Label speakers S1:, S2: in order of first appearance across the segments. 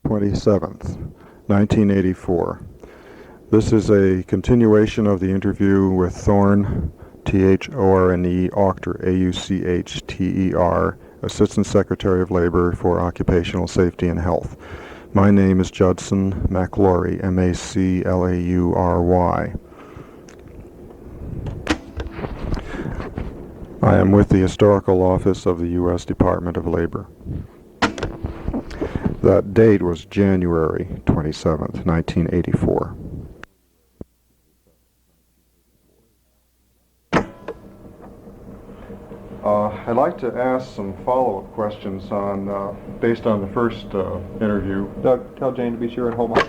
S1: 27th, 1984. This is a continuation of the interview with Thorne, Thorne Auchter, Auchter, Assistant Secretary of Labor for Occupational Safety and Health. My name is Judson McLaury, Maclaury. I am with the Historical Office of the U.S. Department of Labor. That date was January 27th, 1984. I'd like to ask some follow-up questions based on the first interview.
S2: Doug, tell Jane to be sure and hold on.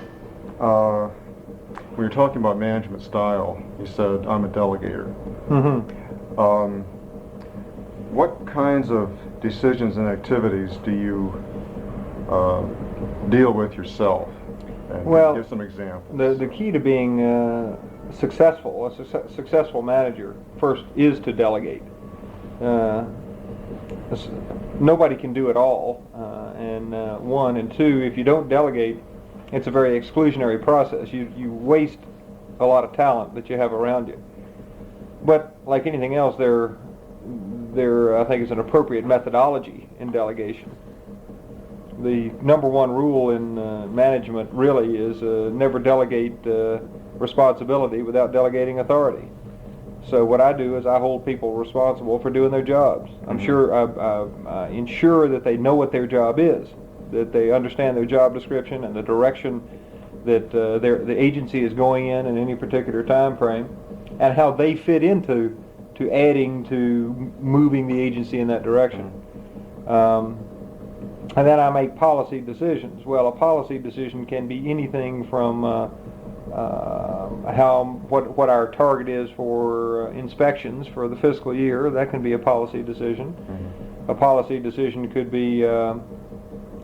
S1: When you're talking about management style, you said, I'm a delegator.
S2: Mm-hmm.
S1: What kinds of decisions and activities do you deal with yourself? And
S2: well,
S1: give some examples.
S2: The key to being a successful manager first is to delegate. Nobody can do it all, and one, and two, if you don't delegate, it's a very exclusionary process. You waste a lot of talent that you have around you. But like anything else, there I think is an appropriate methodology in delegation. The number one rule in management really is never delegate responsibility without delegating authority. So what I do is I hold people responsible for doing their jobs. I ensure that they know what their job is, that they understand their job description and the direction that the agency is going in any particular time frame, and how they fit into adding to moving the agency in that direction. And then I make policy decisions. Well, a policy decision can be anything from what our target is for inspections for the fiscal year. That can be a policy decision. Mm-hmm. A policy decision could be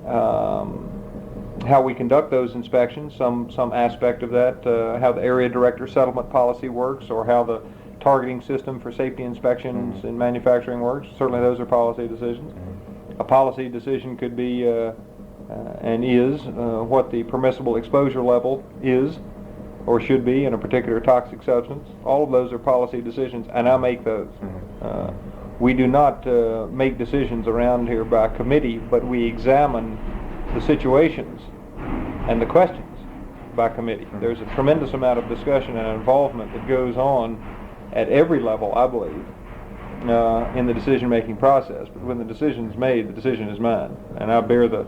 S2: how we conduct those inspections, some aspect of that, how the area director settlement policy works, or how the targeting system for safety inspections mm-hmm. in manufacturing works. Certainly those are policy decisions. Mm-hmm. A policy decision could be and is what the permissible exposure level is or should be in a particular toxic substance. All of those are policy decisions, and I make those. Mm-hmm. We do not make decisions around here by committee, but we examine the situations and the questions by committee. Mm-hmm. There's a tremendous amount of discussion and involvement that goes on at every level, I believe, in the decision-making process. But when the decision is made, the decision is mine, and I bear the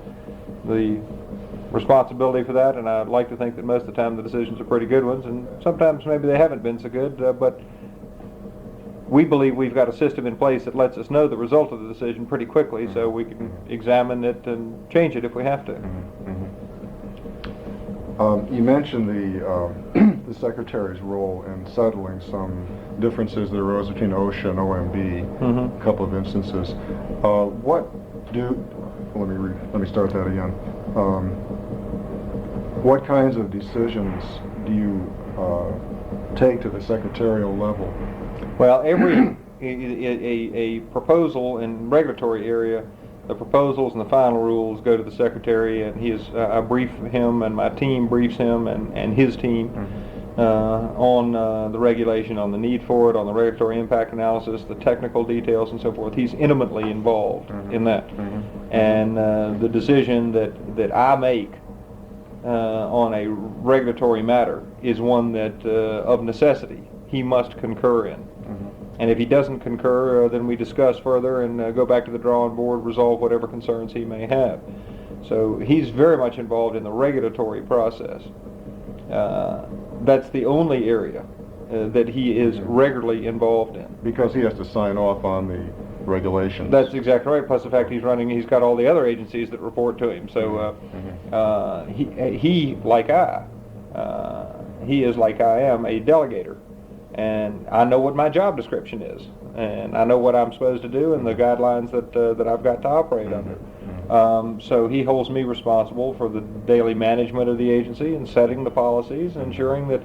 S2: responsibility for that, and I'd like to think that most of the time the decisions are pretty good ones, and sometimes maybe they haven't been so good, but we believe we've got a system in place that lets us know the result of the decision pretty quickly, so we can examine it and change it if we have to.
S1: Mm-hmm. You mentioned the Secretary's role in settling some differences that arose between OSHA and OMB, mm-hmm. a couple of instances. Let me start that again. What kinds of decisions do you take to the secretarial level?
S2: Well, every a proposal in regulatory area, the proposals and the final rules go to the secretary, and I brief him, and my team briefs him and his team mm-hmm. On the regulation, on the need for it, on the regulatory impact analysis, the technical details, and so forth. He's intimately involved mm-hmm. in that. Mm-hmm. And the decision that I make on a regulatory matter is one that, of necessity, he must concur in. Mm-hmm. And if he doesn't concur, then we discuss further and go back to the drawing board, resolve whatever concerns he may have. So he's very much involved in the regulatory process. That's the only area that he is mm-hmm. regularly involved in.
S1: Because he has to sign off on the regulations.
S2: That's exactly right. Plus the fact he's got all the other agencies that report to him. So mm-hmm. He is like I am, a delegator. And I know what my job description is, and I know what I'm supposed to do, and the guidelines that I've got to operate mm-hmm. under. So he holds me responsible for the daily management of the agency and setting the policies, ensuring that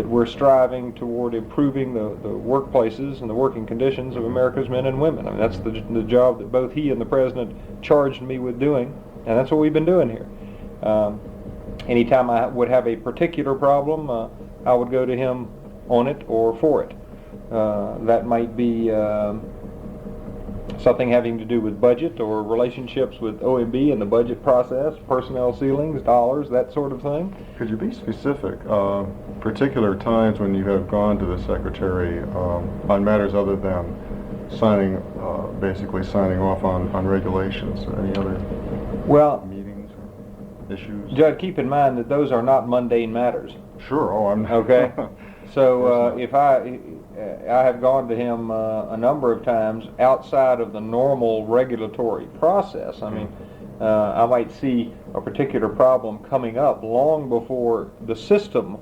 S2: we're striving toward improving the workplaces and the working conditions of America's men and women. I mean, that's the job that both he and the President charged me with doing, and that's what we've been doing here. Anytime I would have a particular problem, I would go to him on it or for it. That might be something having to do with budget or relationships with OMB and the budget process, personnel ceilings, dollars, that sort of thing.
S1: Could you be specific? Particular times when you have gone to the Secretary on matters other than signing, basically signing off on regulations, or any other meetings or issues?
S2: Judd, keep in mind that those are not mundane matters.
S1: Sure. Oh, I'm
S2: okay. So if I have gone to him a number of times outside of the normal regulatory process. I mean, I might see a particular problem coming up long before the system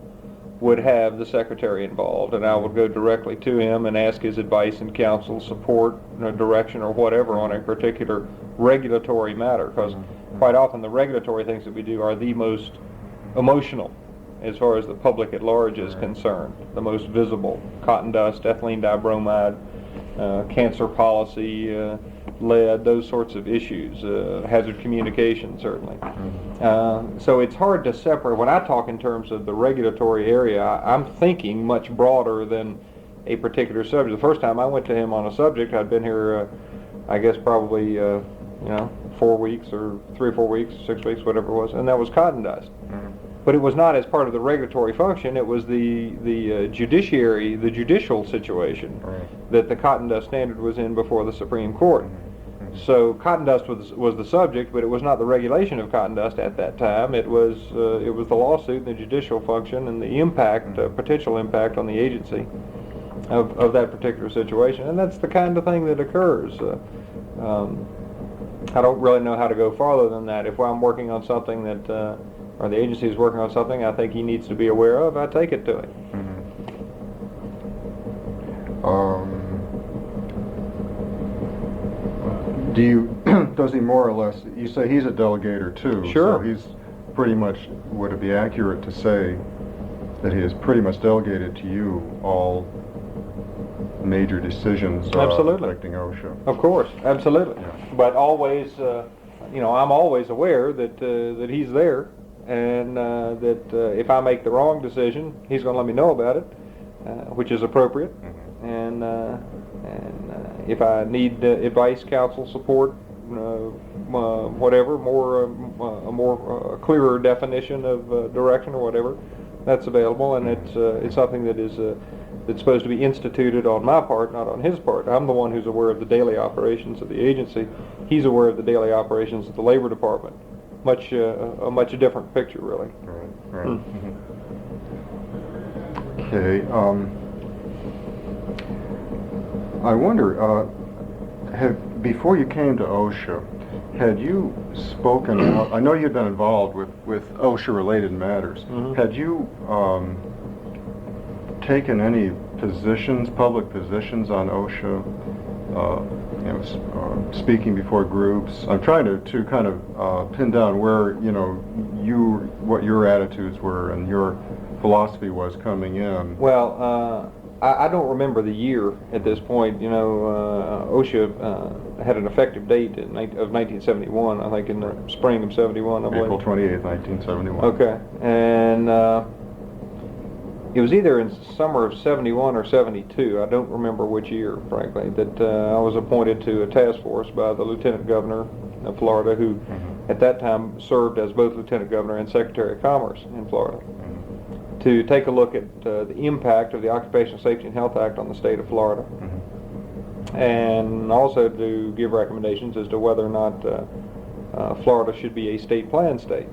S2: would have the Secretary involved, and I would go directly to him and ask his advice and counsel, support, direction, or whatever on a particular regulatory matter, because quite often the regulatory things that we do are the most emotional as far as the public at large is concerned, the most visible. Cotton dust, ethylene dibromide, cancer policy, lead, those sorts of issues, hazard communication certainly. So it's hard to separate. When I talk in terms of the regulatory area, I'm thinking much broader than a particular subject. The first time I went to him on a subject, I'd been here, I guess probably 4 weeks or 3 or 4 weeks, 6 weeks, whatever it was, and that was cotton dust. But it was not as part of the regulatory function. It was the judiciary, the judicial situation that the cotton dust standard was in before the Supreme Court. So cotton dust was the subject, but it was not the regulation of cotton dust at that time. It was the lawsuit and the judicial function and the impact, potential impact on the agency of that particular situation. And that's the kind of thing that occurs. I don't really know how to go farther than that. If I'm working on something that or the agency is working on something I think he needs to be aware of, I take it to him.
S1: Does he more or less, you say he's a delegator too.
S2: Sure.
S1: So he's pretty much, would it be accurate to say that he has pretty much delegated to you all major decisions affecting OSHA?
S2: Of course, absolutely.
S1: Yeah.
S2: But always, I'm always aware that he's there, and that if I make the wrong decision, he's going to let me know about it, which is appropriate. And if I need advice, counsel, support, whatever, a more clearer definition of direction or whatever, that's available, and it's something that is that's supposed to be instituted on my part, not on his part. I'm the one who's aware of the daily operations of the agency. He's aware of the daily operations of the Labor Department. A much different picture, really.
S1: Right. Okay. I wonder, before you came to OSHA, had you spoken out? I know you'd been involved with OSHA-related matters. Had you taken any positions, public positions on OSHA? Speaking before groups. I'm trying to kind of pin down where what your attitudes were and your philosophy was coming in.
S2: Well, I don't remember the year at this point. OSHA had an effective date of 1971, I think in the spring of 71, I believe.
S1: April 28th, 1971.
S2: Okay, and it was either in summer of 71 or 72, I don't remember which year, frankly, that I was appointed to a task force by the Lieutenant Governor of Florida, who at that time served as both Lieutenant Governor and Secretary of Commerce in Florida, to take a look at the impact of the Occupational Safety and Health Act on the state of Florida, and also to give recommendations as to whether or not Florida should be a state plan state.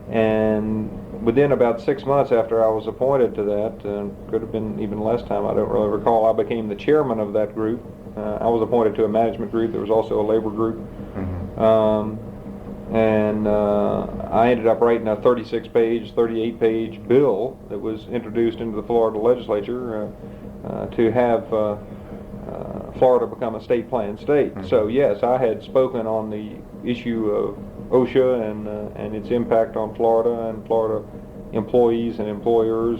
S2: And within about 6 months after I was appointed to that, could have been even less time, I don't really recall, I became the chairman of that group. I was appointed to a management group. There was also a labor group. And I ended up writing a 36-page, 38-page bill that was introduced into the Florida legislature to have Florida become a state plan state. So yes, I had spoken on the issue of OSHA and its impact on Florida and Florida employees and employers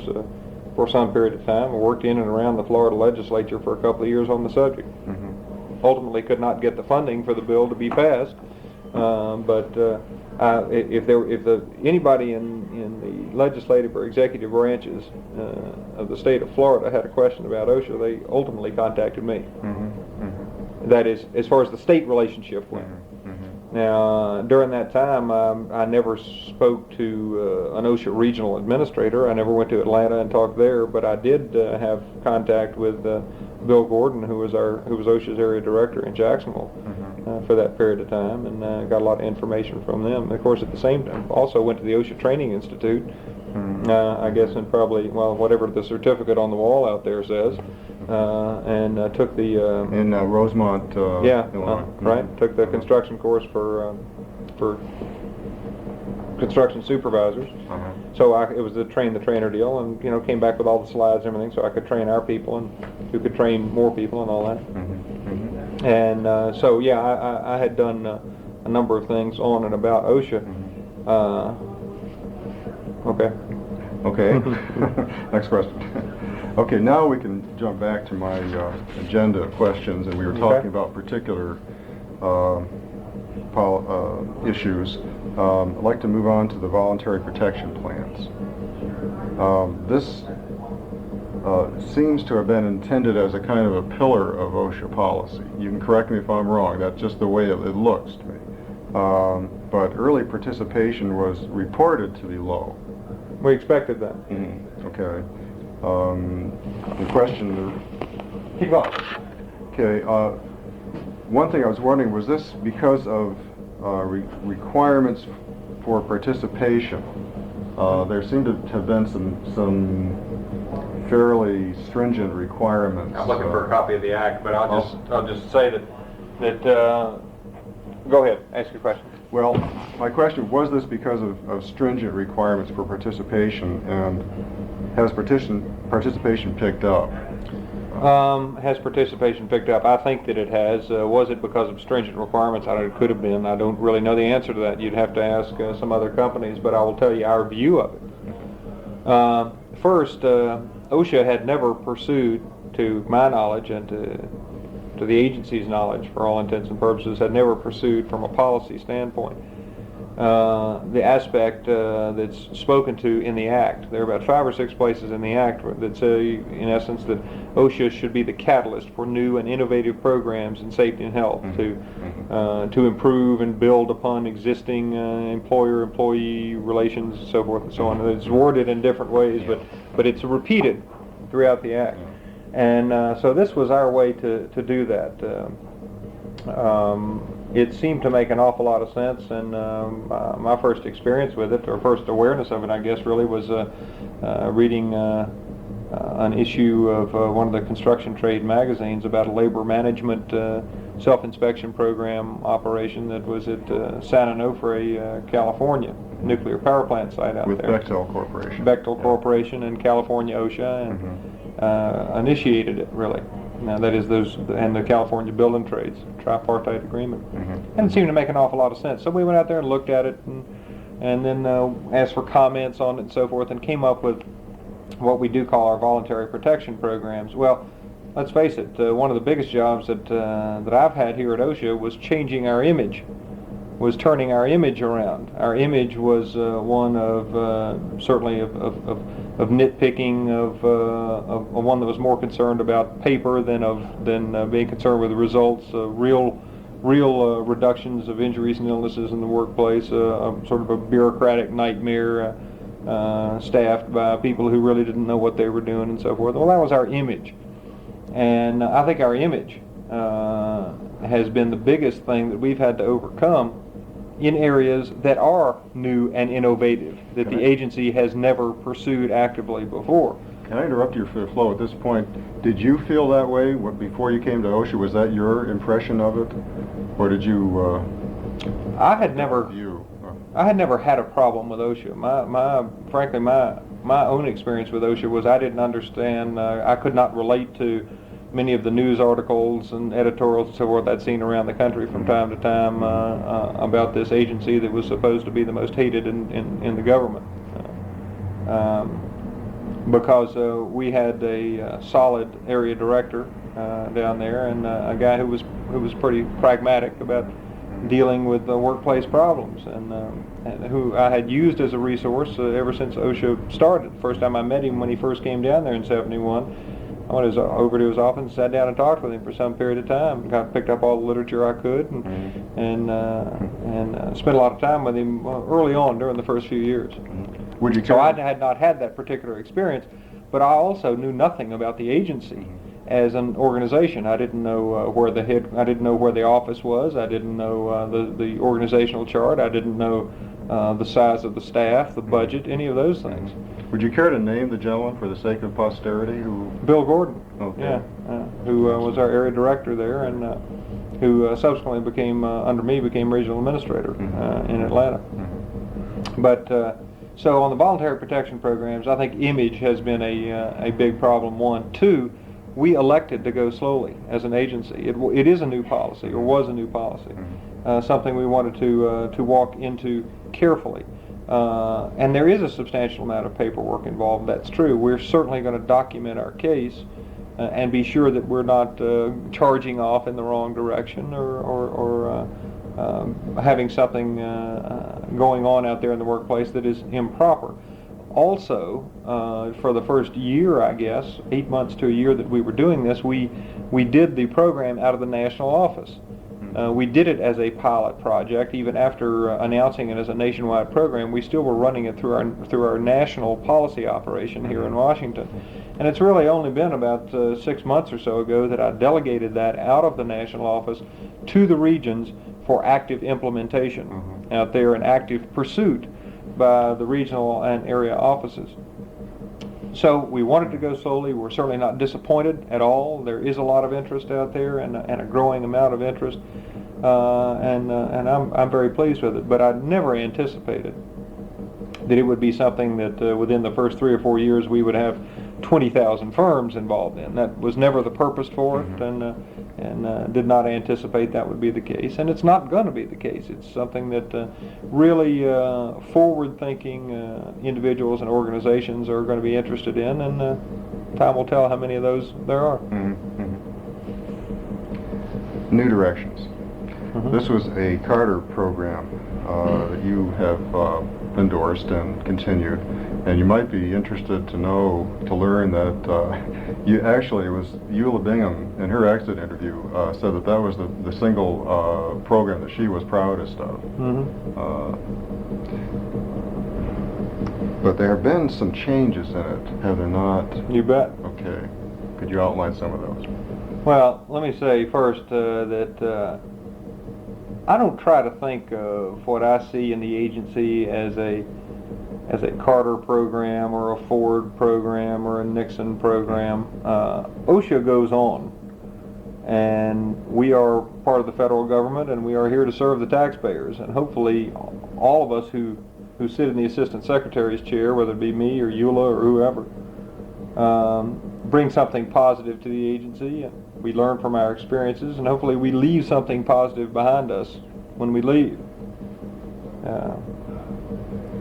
S2: for some period of time. I worked in and around the Florida legislature for a couple of years on the subject. Ultimately could not get the funding for the bill to be passed If anybody in the legislative or executive branches of the state of Florida had a question about OSHA, they ultimately contacted me. That is, as far as the state relationship went. Now, during that time, I never spoke to an OSHA regional administrator. I never went to Atlanta and talked there, but I did have contact with Bill Gordon, who was OSHA's area director in Jacksonville for that period of time, and got a lot of information from them. And of course, at the same time, also went to the OSHA Training Institute. I guess, and probably, well, whatever the certificate on the wall out there says, and took the
S1: in Rosemont, Illinois.
S2: Right. Took the construction course for construction supervisors. So it was the train the trainer deal, and came back with all the slides and everything, so I could train our people and who could train more people and all that. And so yeah, I had done a number of things on and about OSHA.
S1: Okay. Next question. Okay, now we can jump back to my agenda questions, and we were talking about particular issues. I'd like to move on to the voluntary protection plans. This seems to have been intended as a kind of a pillar of OSHA policy. You can correct me if I'm wrong. That's just the way it looks to me. But early participation was reported to be low.
S2: We expected that.
S1: Okay. The question...
S2: Keep going.
S1: Okay. One thing I was wondering, was this because of requirements for participation? There seemed to have been some fairly stringent requirements.
S2: I'm looking for a copy of the act, but I'll just say that go ahead, ask your question.
S1: Well, my question was this because of stringent requirements for participation, and has participation picked up?
S2: Has participation picked up? I think that it has. Was it because of stringent requirements? It could have been. I don't really know the answer to that. You'd have to ask some other companies, but I will tell you our view of it. First, OSHA had never pursued, to my knowledge and to the agency's knowledge, for all intents and purposes, had never pursued from a policy standpoint the aspect that's spoken to in the Act. There are about 5 or 6 places in the Act that say, in essence, that OSHA should be the catalyst for new and innovative programs in safety and health to improve and build upon existing employer-employee relations and so forth and so on. It's worded in different ways, but it's repeated throughout the Act. And so this was our way to do that. It seemed to make an awful lot of sense, and my first experience with it, or first awareness of it, I guess, really was reading an issue of one of the construction trade magazines about a labor management self-inspection program operation that was at San Onofre, California, nuclear power plant site out
S1: with
S2: there.
S1: With Bechtel Corporation.
S2: Bechtel Corporation and California OSHA, and initiated it, really. Now, that is and the California Building Trades tripartite agreement, and it seemed to make an awful lot of sense. So we went out there and looked at it, and then asked for comments on it and so forth, and came up with what we do call our voluntary protection programs. Well, let's face it, one of the biggest jobs that I've had here at OSHA was changing our image, was turning our image around. Our image was one of certainly of nitpicking, of one that was more concerned about paper than being concerned with the results, real reductions of injuries and illnesses in the workplace, sort of a bureaucratic nightmare staffed by people who really didn't know what they were doing and so forth. Well, that was our image, and I think our image has been the biggest thing that we've had to overcome in areas that are new and innovative, that the agency has never pursued actively before.
S1: Can I interrupt your flow at this point? Did you feel that way before you came to OSHA? Was that your impression of it, or did you?
S2: I had never had a problem with OSHA. Frankly, my own experience with OSHA was I didn't understand. I could not relate to many of the news articles and editorials and so forth I'd seen around the country from time to time about this agency that was supposed to be the most hated in the government. Because we had a solid area director down there, and a guy who was pretty pragmatic about dealing with workplace problems, and who I had used as a resource ever since OSHA started. The first time I met him when he first came down there in '71, I went over to his office and sat down and talked with him for some period of time. Picked up all the literature I could, and spent a lot of time with him early on during the first few years.
S3: Would you
S2: So I had not had that particular experience, but I also knew nothing about the agency as an organization. I didn't know I didn't know where the office was. I didn't know the organizational chart. I didn't know the size of the staff, the budget, any of those things.
S3: Would you care to name the gentleman for the sake of posterity who?
S2: Bill Gordon,
S3: Okay.
S2: who was our area director there, and who subsequently became, under me, became regional administrator in Atlanta. But so on the voluntary protection programs, I think image has been a big problem. One, two, we elected to go slowly as an agency. It is a new policy, or was a new policy, something we wanted to walk into carefully. And there is a substantial amount of paperwork involved. That's true. We're certainly going to document our case and be sure that we're not charging off in the wrong direction or having something going on out there in the workplace that is improper. Also, for the first year, I guess, 8 months to a year that we were doing this, we did the program out of the national office. We did it as a pilot project. Even after announcing it as a nationwide program, we still were running it through our national policy operation here in Washington. And it's really only been about 6 months or so ago that I delegated that out of the national office to the regions for active implementation out there and active pursuit by the regional and area offices. So we wanted to go slowly. We're certainly not disappointed at all. There is a lot of interest out there, and a growing amount of interest, and I'm very pleased with it. But I never anticipated that it would be something that within the first 3 or 4 years we would have 20,000 firms involved in. That was never the purpose for it, and did not anticipate that would be the case. And it's not going to be the case. It's something that really forward-thinking individuals and organizations are going to be interested in, and time will tell how many of those there are.
S3: New directions. This was a Carter program that you have endorsed and continued, and you might be interested to learn that you actually, it was Eula Bingham in her exit interview said that was the single program that she was proudest of. But there have been some changes in it, have there not?
S2: You bet.
S3: Okay. Could you outline some of those?
S2: Well, let me say first that I don't try to think of what I see in the agency as a Carter program or a Ford program or a Nixon program. OSHA goes on, and we are part of the federal government, and we are here to serve the taxpayers. And hopefully all of us who sit in the assistant secretary's chair, whether it be me or Eula or whoever, bring something positive to the agency, and we learn from our experiences, and hopefully we leave something positive behind us when we leave.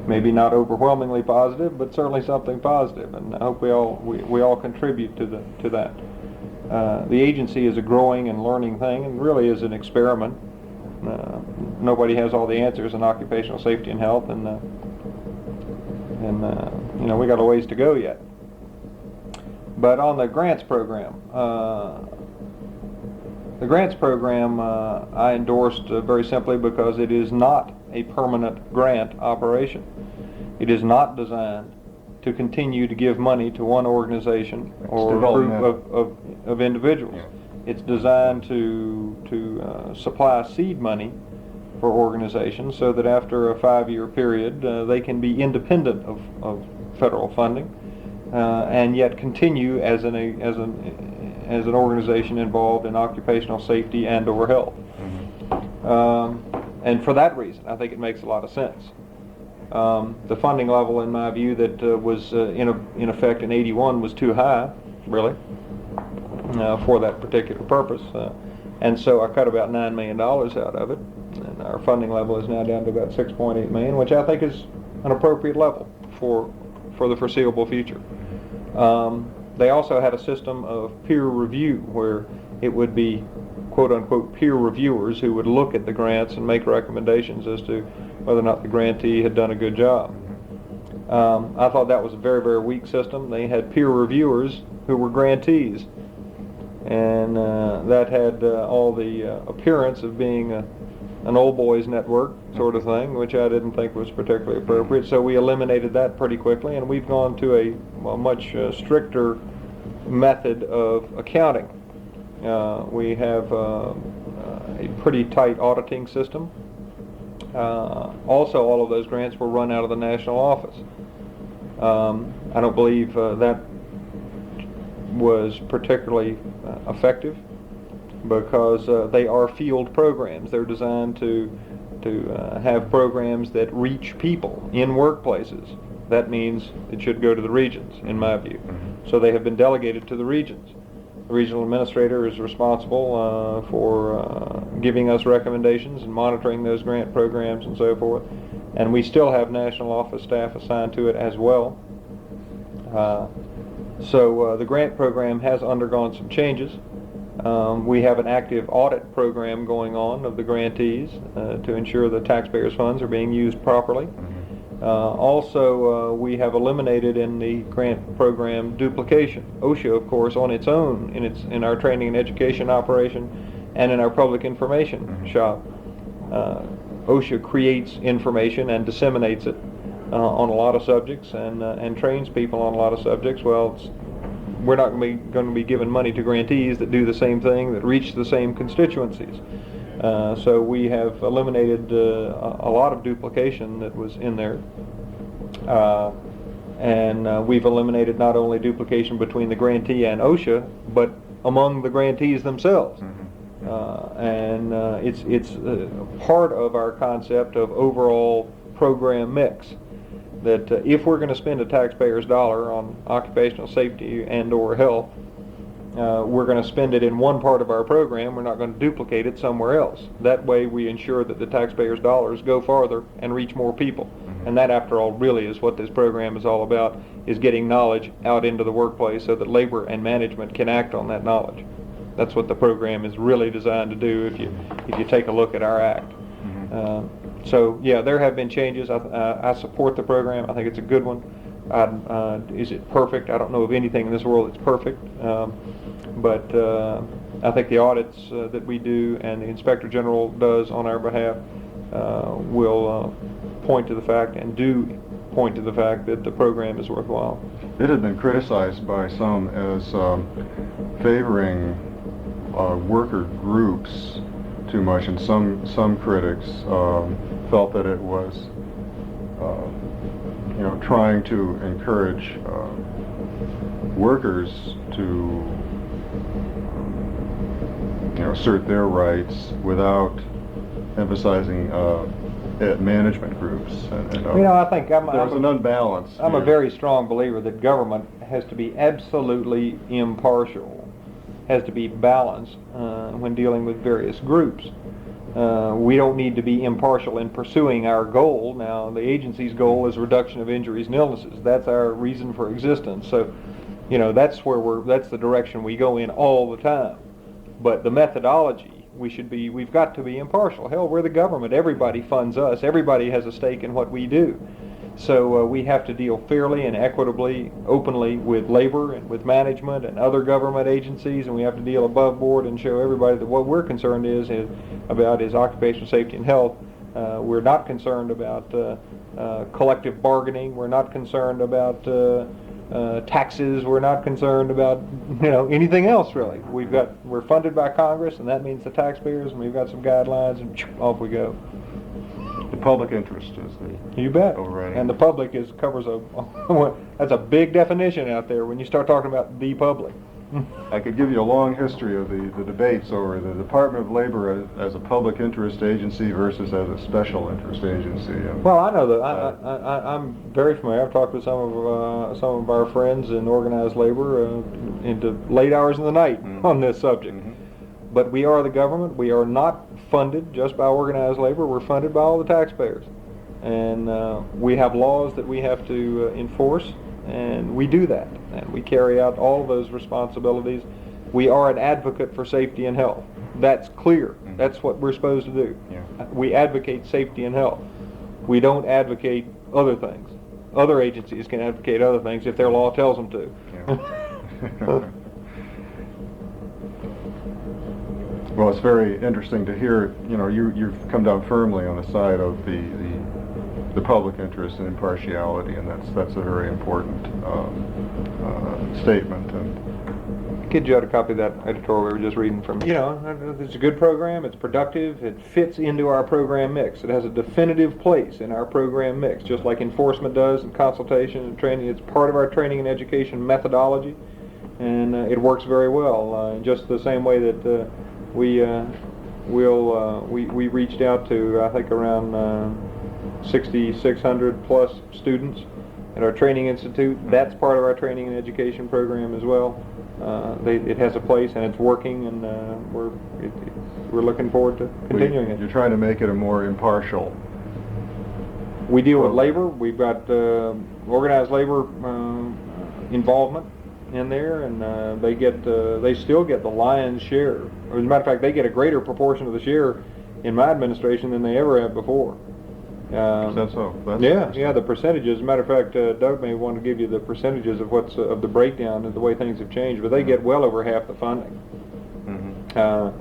S2: Maybe not overwhelmingly positive, but certainly something positive, and I hope we all contribute to that. The agency is a growing and learning thing, and really is an experiment. Nobody has all the answers in occupational safety and health, and we got a ways to go yet. But on the grants program, I endorsed very simply because it is not a permanent grant operation. It is not designed to continue to give money to one organization or group of individuals. Yeah. It's designed to supply seed money for organizations so that after a 5-year period they can be independent of federal funding and yet continue as an organization involved in occupational safety and or health. And for that reason, I think it makes a lot of sense. The funding level, in my view, that was in effect in '81 was too high, really, for that particular purpose. And so I cut about $9 million out of it, and our funding level is now down to about $6.8 million, which I think is an appropriate level for the foreseeable future. They also had a system of peer review where it would be quote-unquote peer reviewers who would look at the grants and make recommendations as to whether or not the grantee had done a good job. I thought that was a very, very weak system. They had peer reviewers who were grantees, and that had all the appearance of being an old boys network sort of thing, which I didn't think was particularly appropriate. So we eliminated that pretty quickly, and we've gone to a much stricter method of accounting. We have a pretty tight auditing system. Also, all of those grants were run out of the national office. I don't believe that was particularly effective, because they are field programs. They're designed to have programs that reach people in workplaces. That means it should go to the regions, in my view. So they have been delegated to the regions. The regional administrator is responsible for giving us recommendations and monitoring those grant programs and so forth. And we still have national office staff assigned to it as well. So the grant program has undergone some changes. We have an active audit program going on of the grantees to ensure the taxpayers' funds are being used properly. Also, we have eliminated in the grant program duplication. OSHA, of course, on its own, in our training and education operation and in our public information shop, OSHA creates information and disseminates it on a lot of subjects and trains people on a lot of subjects. Well, we're not going to be giving money to grantees that do the same thing, that reach the same constituencies. So we have eliminated a lot of duplication that was in there. And we've eliminated not only duplication between the grantee and OSHA, but among the grantees themselves. And it's part of our concept of overall program mix, that if we're going to spend a taxpayer's dollar on occupational safety and or health, we're going to spend it in one part of our program. We're not going to duplicate it somewhere else. That way we ensure that the taxpayers' dollars go farther and reach more people. And that, after all, really is what this program is all about, is getting knowledge out into the workplace so that labor and management can act on that knowledge. That's what the program is really designed to do if you take a look at our act. So yeah, there have been changes. I support the program. I think it's a good one. Is it perfect? I don't know of anything in this world that's perfect. But I think the audits that we do and the Inspector General does on our behalf will point to the fact, and do point to the fact, that the program is worthwhile.
S3: It had been criticized by some as favoring worker groups too much, and some critics felt that it was trying to encourage workers to assert their rights without emphasizing management groups.
S2: I think
S3: there was an unbalance.
S2: I'm a very strong believer that government has to be absolutely impartial, has to be balanced when dealing with various groups. We don't need to be impartial in pursuing our goal. Now, the agency's goal is reduction of injuries and illnesses. That's our reason for existence. So, that's the direction we go in all the time. But the methodology, we've got to be impartial. Hell, we're the government. Everybody funds us. Everybody has a stake in what we do. So we have to deal fairly and equitably, openly with labor and with management and other government agencies, and we have to deal above board and show everybody that what we're concerned about is occupational safety and health. We're not concerned about collective bargaining. We're not concerned about taxes. We're not concerned about anything else really. We're funded by Congress, and that means the taxpayers, and we've got some guidelines, and off we go.
S3: The public interest is the
S2: You bet.
S3: overriding.
S2: And the public covers that's a big definition out there when you start talking about the public.
S3: I could give you a long history of the debates over the Department of Labor as a public interest agency versus as a special interest agency.
S2: Well, I know that I'm very familiar. I've talked with some of our friends in organized labor into late hours of the night on this subject. But we are the government. We are not funded just by organized labor. We're funded by all the taxpayers. And we have laws that we have to enforce, and we do that. And we carry out all of those responsibilities. We are an advocate for safety and health. That's clear. That's what we're supposed to do.
S3: Yeah.
S2: We advocate safety and health. We don't advocate other things. Other agencies can advocate other things if their law tells them to.
S3: Yeah. Well, it's very interesting to hear, you've come down firmly on the side of the public interest and impartiality, and that's a very important statement. And
S2: Kid, you ought to copy that editorial we were just reading from. It's a good program, it's productive, it fits into our program mix. It has a definitive place in our program mix, just like enforcement does, and consultation and training. It's part of our training and education methodology, and it works very well, in just the same way that we reached out to, I think, around 6,600 plus students at our training institute. That's part of our training and education program as well. It has a place and it's working, and we're looking forward to continuing it.
S3: You're trying to make it a more impartial.
S2: We deal with labor. We've got organized labor involvement in there, and they still get the lion's share. As a matter of fact, they get a greater proportion of the share in my administration than they ever have before.
S3: Is that so?
S2: Yeah, the percentages. As a matter of fact, Doug may want to give you the percentages of of the breakdown of the way things have changed, but they get well over half the funding. Of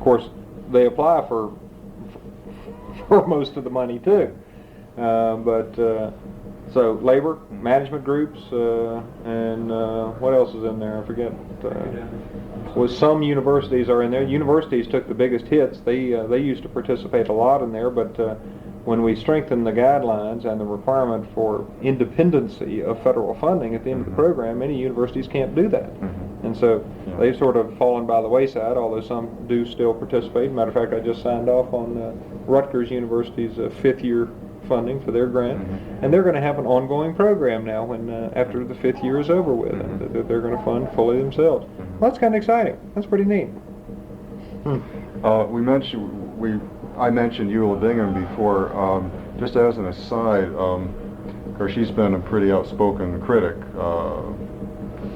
S2: course, they apply for most of the money too. So labor, management groups, and what else is in there? I forget. Well, some universities are in there. Universities took the biggest hits. They used to participate a lot in there, but when we strengthened the guidelines and the requirement for independency of federal funding at the end of the program, many universities can't do that. And so they've sort of fallen by the wayside, although some do still participate. Matter of fact, I just signed off on Rutgers University's fifth-year funding for their grant, and they're going to have an ongoing program now when after the fifth year is over with, and that they're going to fund fully themselves. Well, that's kind of exciting. That's pretty neat.
S3: I mentioned Eula Bingham before. Just as an aside, of course, she's been a pretty outspoken critic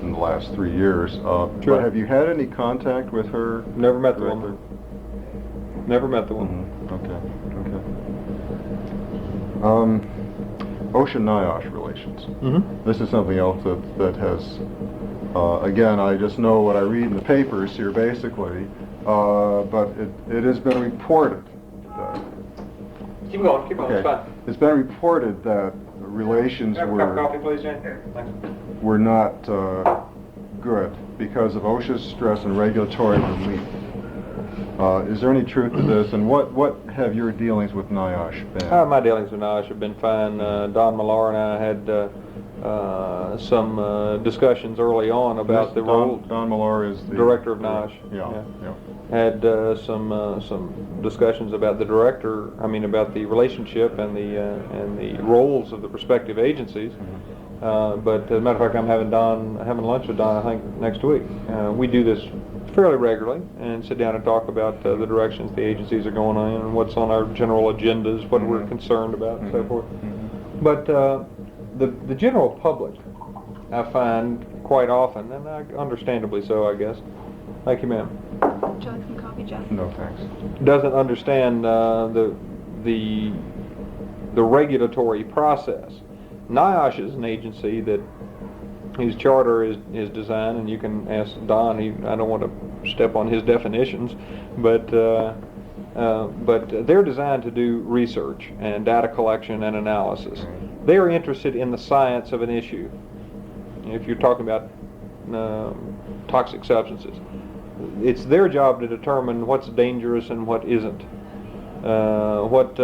S3: in the last 3 years. But have you had any contact with her?
S2: Never met the
S3: directly?
S2: woman. Never met the woman.
S3: Okay. OSHA-NIOSH relations. This is something else that has, again, I just know what I read in the papers here, basically, but it has been reported.
S2: Keep going, it's fine.
S3: It's been reported that relations
S2: Have a cup of coffee, please, Jane? Thanks.
S3: were not good because of OSHA's stress and regulatory relief. Is there any truth to this, and what have your dealings with NIOSH been?
S2: My dealings with NIOSH have been fine. Don Millar and I had some discussions early on about the role.
S3: Don Millar is the
S2: director of NIOSH.
S3: Yeah.
S2: Had some discussions about about the relationship and the roles of the respective agencies. But as a matter of fact, I'm having lunch with Don, I think, next week. We do this fairly regularly and sit down and talk about the directions the agencies are going in and what's on our general agendas, what we're concerned about, and so forth. But the general public, I find quite often, and understandably so, I guess. Thank you, ma'am.
S4: Would you like some coffee, Jeff?
S3: No, thanks.
S2: Doesn't understand the regulatory process. NIOSH is an agency whose charter is designed, and you can ask Don. I don't want to step on his definitions, but they're designed to do research and data collection and analysis. They are interested in the science of an issue. If you're talking about toxic substances, it's their job to determine what's dangerous and what isn't. What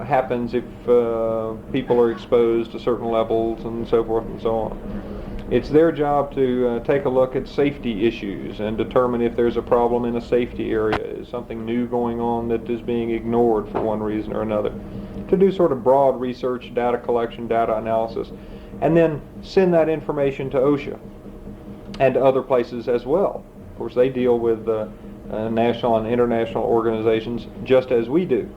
S2: happens if people are exposed to certain levels and so forth and so on. It's their job to take a look at safety issues and determine if there's a problem in a safety area. Is something new going on that is being ignored for one reason or another? To do sort of broad research, data collection, data analysis, and then send that information to OSHA and to other places as well. Of course, they deal with national and international organizations just as we do.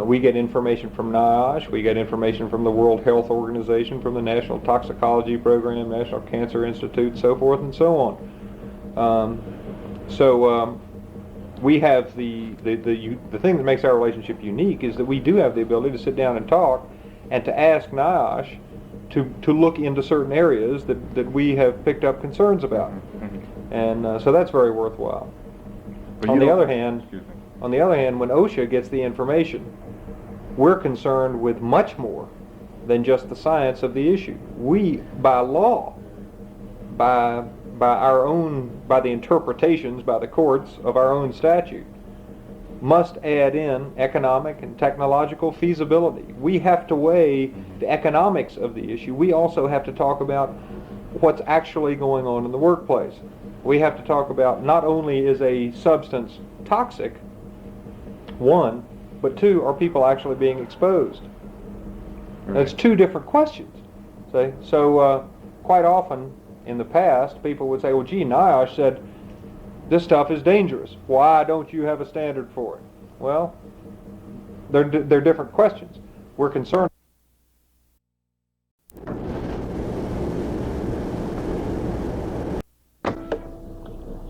S2: We get information from NIOSH, we get information from the World Health Organization, from the National Toxicology Program, National Cancer Institute, so forth and so on. we have the thing that makes our relationship unique is that we do have the ability to sit down and talk, and to ask NIOSH to look into certain areas that we have picked up concerns about, and so that's very worthwhile.
S3: But
S2: On
S3: you
S2: the
S3: don't-
S2: other hand, when OSHA gets the information, we're concerned with much more than just the science of the issue. We, by law, by the interpretations by the courts of our own statute, must add in economic and technological feasibility. We have to weigh the economics of the issue. We also have to talk about what's actually going on in the workplace. We have to talk about not only is a substance toxic, one, but two, are people actually being exposed? That's two different questions. See? So quite often in the past, people would say, well, gee, NIOSH said this stuff is dangerous. Why don't you have a standard for it? Well, they're different questions. We're concerned.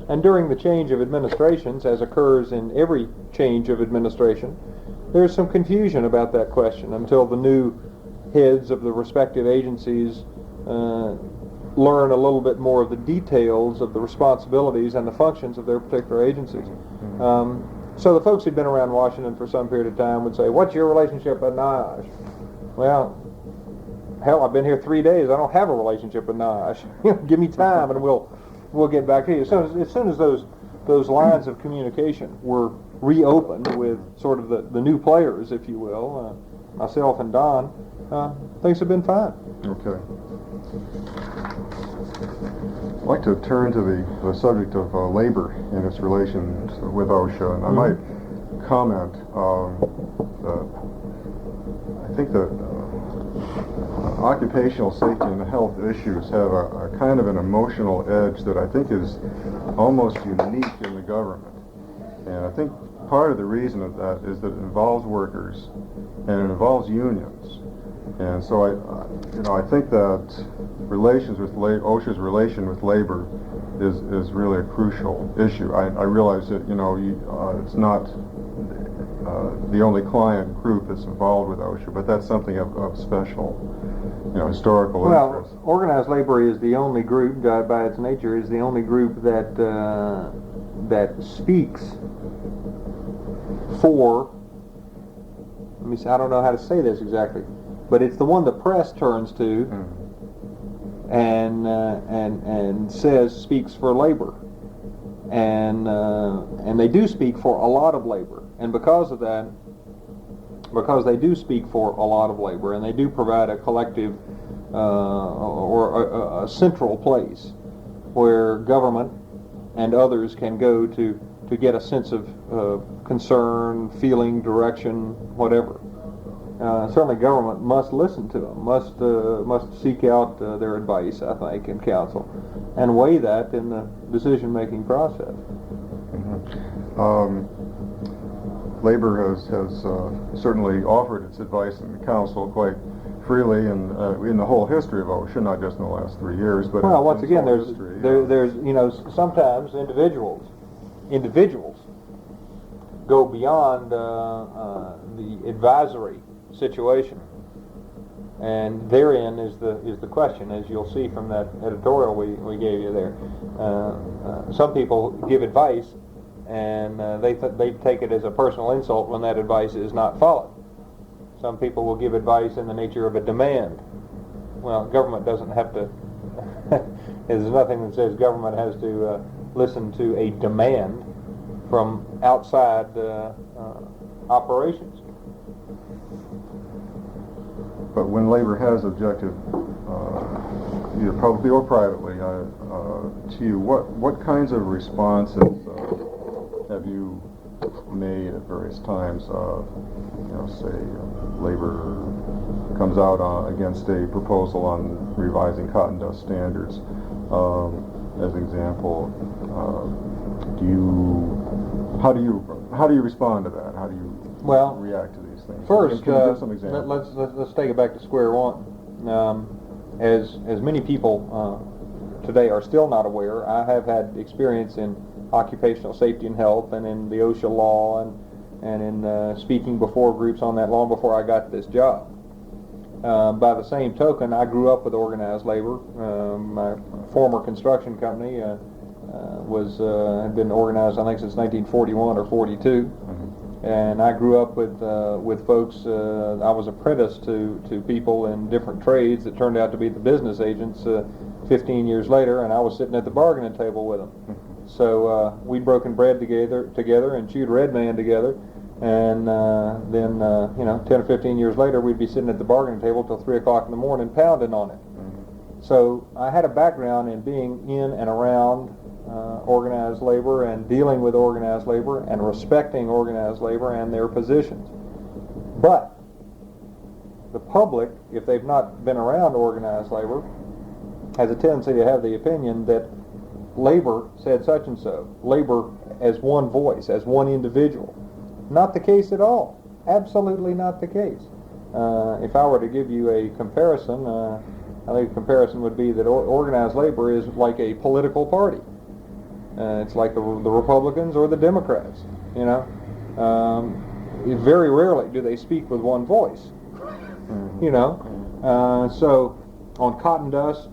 S2: And during the change of administrations, as occurs in every change of administration, there's some confusion about that question until the new heads of the respective agencies learn a little bit more of the details of the responsibilities and the functions of their particular agencies. So the folks who'd been around Washington for some period of time would say, what's your relationship with NIOSH? Well, hell, I've been here 3 days. I don't have a relationship with NIOSH. Give me time and we'll get back to you. So as soon as those lines of communication were reopened with sort of the new players, if you will, myself and Don, things have been fine.
S3: Okay. I'd like to turn to the subject of labor and its relations with OSHA, and I might comment. I think that occupational safety and health issues have a kind of an emotional edge that I think is almost unique in the government. And I think part of the reason of that is that it involves workers and it involves unions. And so I think that relations with OSHA's relation with labor is really a crucial issue. I realize that it's not the only client group that's involved with OSHA, but that's something of special, historical interest.
S2: Well, organized labor is the only group, by its nature, is the only group that speaks for. Let me see. I don't know how to say this exactly, but it's the one the press turns to and speaks for labor, and they do speak for a lot of labor, and because of that, because they do speak for a lot of labor, and they do provide a collective or a central place where government and others can go to get a sense of concern, feeling, direction, whatever. Certainly government must listen to them, must seek out their advice, I think, and counsel, and weigh that in the decision-making process.
S3: Labor has certainly offered its advice and counsel quite freely in the whole history of OSHA, not just in the last 3 years, but
S2: well, once again,
S3: whole
S2: there's
S3: history,
S2: sometimes individuals go beyond the advisory situation, and therein is the question, as you'll see from that editorial we gave you there. Some people give advice, and they take it as a personal insult when that advice is not followed. Some people will give advice in the nature of a demand. Well, government doesn't have to. There's nothing that says government has to listen to a demand from outside operations.
S3: But when labor has objected, either publicly or privately, to you, what kinds of responses have you made at various times? Say labor comes out against a proposal on revising cotton dust standards. As an example, how do you respond to that? How do you react to these things?
S2: First,
S3: can you give some examples?
S2: let's take it back to square one. As many people today are still not aware, I have had experience in occupational safety and health and in the OSHA law and in speaking before groups on that long before I got this job. By the same token, I grew up with organized labor. My former construction company had been organized, I think, since 1941 or 42. And I grew up with folks. I was apprenticed to people in different trades that turned out to be the business agents 15 years later, and I was sitting at the bargaining table with them. So we'd broken bread together and chewed Red Man together, and then 10 or 15 years later, we'd be sitting at the bargaining table till 3 o'clock in the morning pounding on it. So I had a background in being in and around organized labor and dealing with organized labor and respecting organized labor and their positions. But the public, if they've not been around organized labor, has a tendency to have the opinion that labor said such and so. Labor as one voice, as one individual. Not the case at all. Absolutely not the case. If I were to give you a comparison, I think a comparison would be that organized labor is like a political party. It's like the Republicans or the Democrats, very rarely do they speak with one voice, So on cotton dust,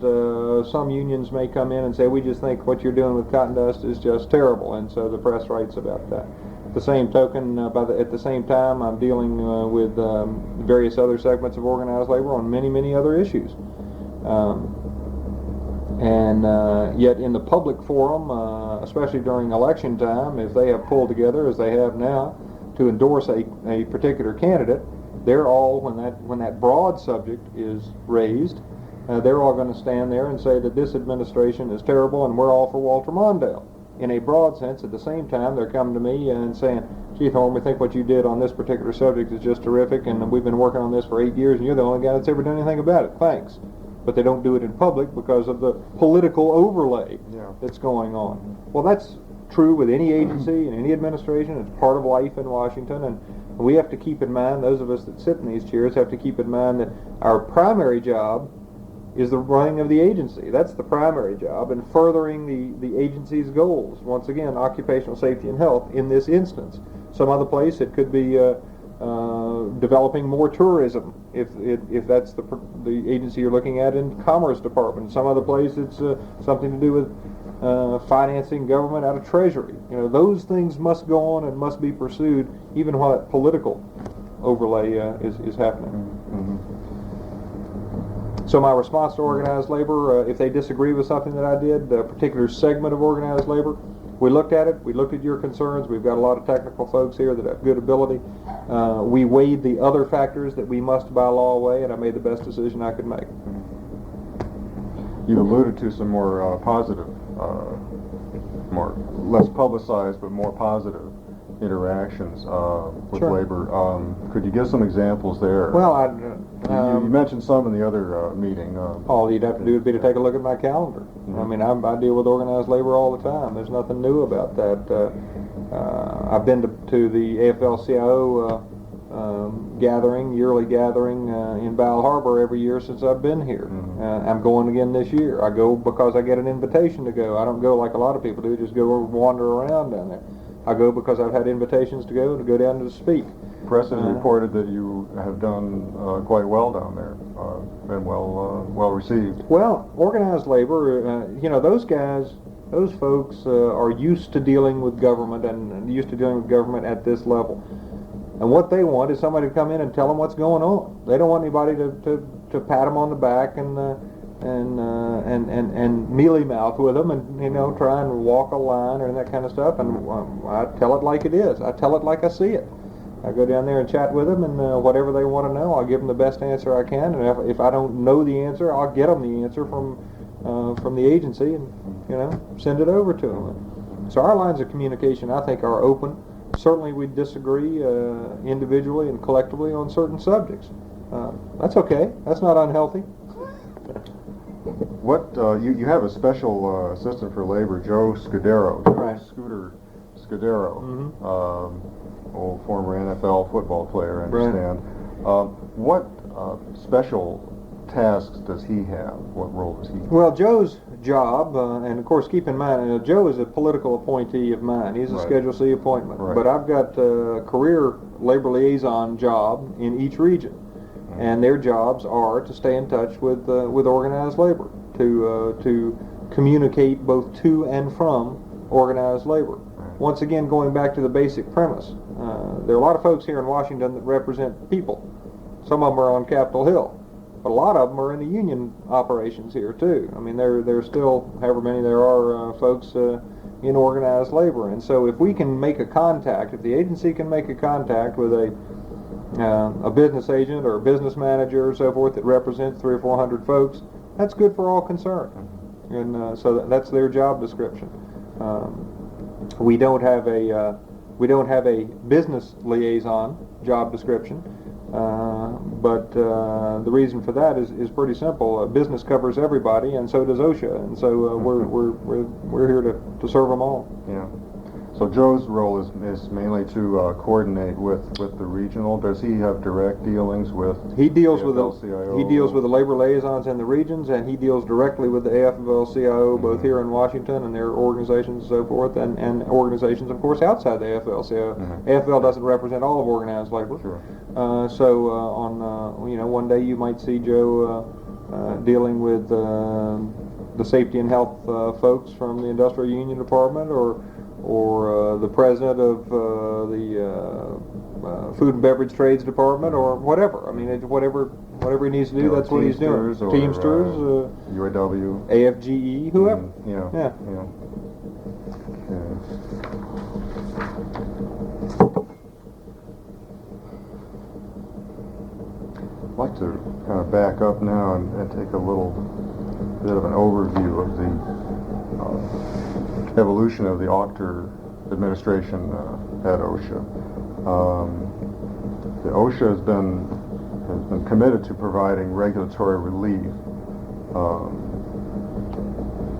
S2: some unions may come in and say, we just think what you're doing with cotton dust is just terrible, and so the press writes about that. At the same token, at the same time, I'm dealing with various other segments of organized labor on many, many other issues. Yet in the public forum, especially during election time, if they have pulled together, as they have now, to endorse a particular candidate, they're all, when that broad subject is raised, they're all going to stand there and say that this administration is terrible and we're all for Walter Mondale. In a broad sense, at the same time, they're coming to me and saying, gee, Thorne, we think what you did on this particular subject is just terrific, and we've been working on this for 8 years, and you're the only guy that's ever done anything about it. Thanks. But they don't do it in public because of the political overlay that's going on. Well, that's true with any agency and any administration. It's part of life in Washington, and we have to keep in mind, those of us that sit in these chairs have to keep in mind that our primary job is the running of the agency. That's the primary job, and furthering the agency's goals. Once again, occupational safety and health in this instance. Some other place it could be developing more tourism, if that's the agency you're looking at in Commerce Department. Some other place it's something to do with financing government out of Treasury. Those things must go on and must be pursued even while that political overlay is happening. So my response to organized labor, if they disagree with something that I did, a particular segment of organized labor, we looked at it, we looked at your concerns, we've got a lot of technical folks here that have good ability. We weighed the other factors that we must by law weigh, and I made the best decision I could make.
S3: You alluded to some more positive, less publicized but more positive interactions with labor. Could you give some examples there?
S2: Well,
S3: you mentioned some in the other meeting.
S2: All you'd have to do would be to take a look at my calendar. I mean, I deal with organized labor all the time. There's nothing new about that. I've been to the AFL-CIO yearly gathering in Bal Harbor every year since I've been here. I'm going again this year. I go because I get an invitation to go. I don't go like a lot of people do, just go wander around down there. I go because I've had invitations to go down to speak.
S3: Press has reported that you have done quite well down there, been well received.
S2: Well, organized labor, those guys, those folks are used to dealing with government and used to dealing with government at this level. And what they want is somebody to come in and tell them what's going on. They don't want anybody to pat them on the back and mealy mouth with them and try and walk a line or that kind of stuff. And I tell it like it is. I tell it like I see it. I go down there and chat with them, and whatever they want to know, I'll give them the best answer I can. And if I don't know the answer, I'll get them the answer from the agency and send it over to them. So our lines of communication, I think, are open. Certainly we disagree individually and collectively on certain subjects. That's okay. That's not unhealthy.
S3: What you have a special assistant for labor, Joe Scudero.
S2: Right.
S3: Scooter Scudero, old former NFL football player, I understand. What special tasks does he have? What role does he have?
S2: Well, Joe's job, and of course keep in mind, Joe is a political appointee of mine. He's a
S3: Right.
S2: Schedule C appointment.
S3: Right.
S2: But I've got a career labor liaison job in each region. And their jobs are to stay in touch with organized labor, to communicate both to and from organized labor. Once again, going back to the basic premise, there are a lot of folks here in Washington that represent people. Some of them are on Capitol Hill, but a lot of them are in the union operations here too. I mean, there's still, however many there are, folks in organized labor. And so if we can make a contact, if the agency can make a contact with a business agent or a business manager or so forth that represents 300 or 400 folks, that's good for all concerned. And so that's their job description. We don't have a business liaison job description, but the reason for that is pretty simple. Business covers everybody, and so does OSHA, and so we're here to serve them all.
S3: Yeah. So Joe's role is mainly to coordinate with the regional. Does he have direct dealings with?
S2: He deals with
S3: AFL-CIO?
S2: he deals with the labor liaisons in the regions, and he deals directly with the AFL-CIO, both here in Washington and their organizations and so forth, and organizations, of course, outside the AFL-CIO. AFL doesn't represent all of organized labor.
S3: Sure.
S2: So one day you might see Joe dealing with the safety and health folks from the Industrial Union Department, or the president of the Food and Beverage Trades Department, or whatever. I mean, whatever he needs to do, that's what he's doing.
S3: Teamsters or,
S2: Teamsters,
S3: UAW,
S2: AFGE, whoever.
S3: Yeah. I'd like to kind of back up now and take a little bit of an overview of the evolution of the Auchter administration at OSHA. The OSHA has been committed to providing regulatory relief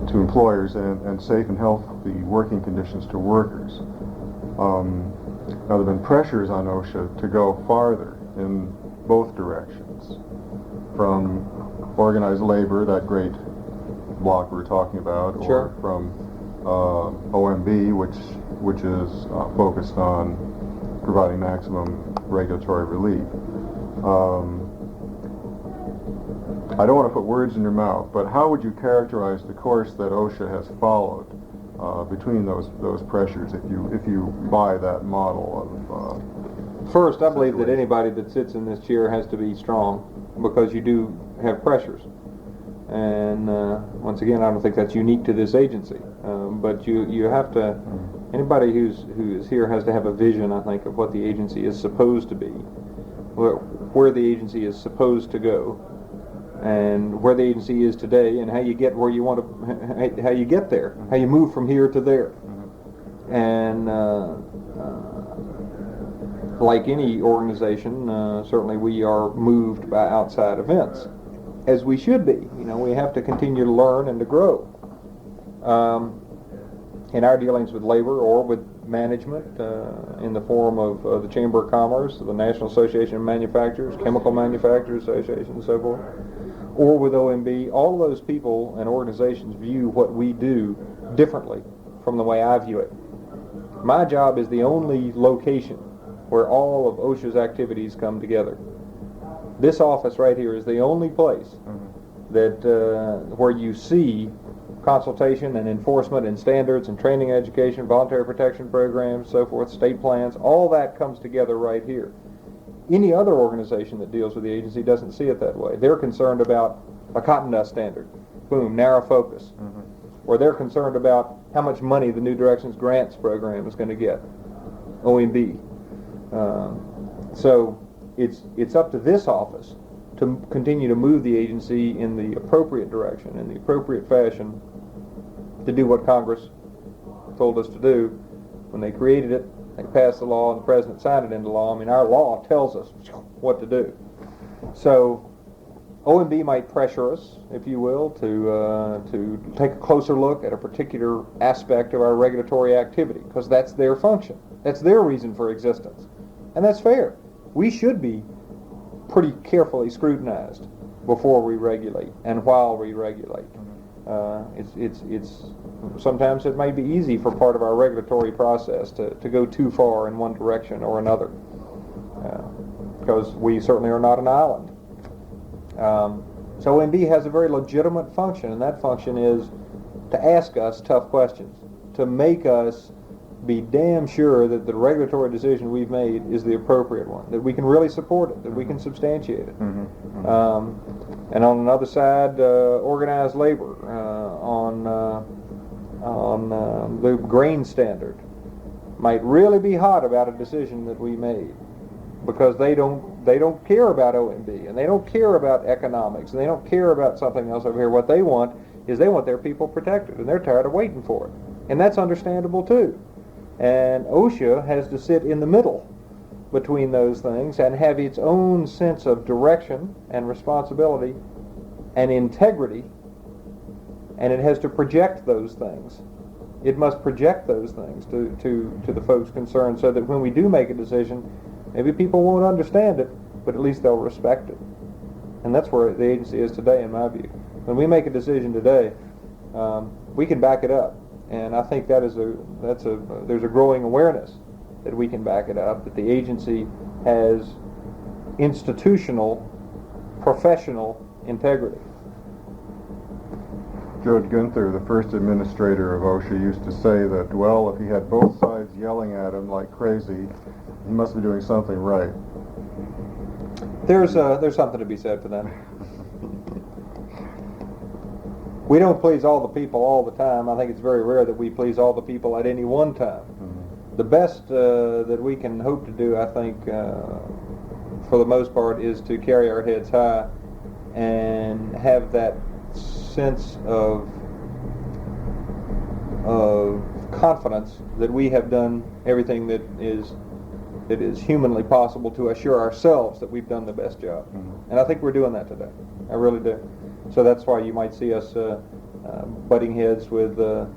S3: to employers and safe and healthy working conditions to workers. Now there have been pressures on OSHA to go farther in both directions, from organized labor, that great block we were talking about,
S2: Sure.
S3: or from OMB, which is focused on providing maximum regulatory relief. I don't want to put words in your mouth, but how would you characterize the course that OSHA has followed between those pressures, if you buy that model of?
S2: First, I believe that anybody that sits in this chair has to be strong, because you do have pressures. And once again, I don't think that's unique to this agency. But you have to, anybody who is here has to have a vision, I think, of what the agency is supposed to be, where the agency is supposed to go, and where the agency is today, and how you get where you want to, how you get there, how you move from here to there. And like any organization, certainly we are moved by outside events, as we should be. We have to continue to learn and to grow. In our dealings with labor or with management, in the form of the Chamber of Commerce, the National Association of Manufacturers, Chemical Manufacturers Association, and so forth, or with OMB, all of those people and organizations view what we do differently from the way I view it. My job is the only location where all of OSHA's activities come together. This office right here is the only place that where you see consultation and enforcement and standards and training, education, voluntary protection programs, so forth, state plans, all that comes together right here. Any other organization that deals with the agency doesn't see it that way. They're concerned about a cotton dust standard, boom, narrow focus. Or they're concerned about how much money the New Directions Grants program is going to get, OMB. So it's up to this office to continue to move the agency in the appropriate direction, in the appropriate fashion, to do what Congress told us to do when they created it. They passed the law and the President signed it into law. I mean, our law tells us what to do. So OMB might pressure us, if you will, to take a closer look at a particular aspect of our regulatory activity, because that's their function. That's their reason for existence. And that's fair. We should be pretty carefully scrutinized. before we regulate and while we regulate. It's sometimes it may be easy for part of our regulatory process to go too far in one direction or another, because we certainly are not an island. So OMB has a very legitimate function, and that function is to ask us tough questions, to make us be damn sure that the regulatory decision we've made is the appropriate one, that we can really support it, that we can substantiate it. And on another side, organized labor, on the grain standard, might really be hot about a decision that we made, because they don't care about OMB, and they don't care about economics, and they don't care about something else over here. What they want is they want their people protected, and they're tired of waiting for it. And that's understandable too. And OSHA has to sit in the middle between those things and have its own sense of direction and responsibility and integrity, and it has to project those things. It must project those things to the folks concerned, so that when we do make a decision, maybe people won't understand it, but at least they'll respect it. And that's where the agency is today, in my view. When we make a decision today, we can back it up. And I think there's a growing awareness that we can back it up, that the agency has institutional, professional integrity.
S3: Judge Gunther, the first administrator of OSHA, used to say that, well, if he had both sides yelling at him like crazy, he must be doing something right.
S2: There's something to be said for that. We don't please all the people all the time. I think it's very rare that we please all the people at any one time. The best that we can hope to do, I think, for the most part, is to carry our heads high and have that sense of confidence that we have done everything that is humanly possible to assure ourselves that we've done the best job. And I think we're doing that today. I really do. So that's why you might see us butting heads with a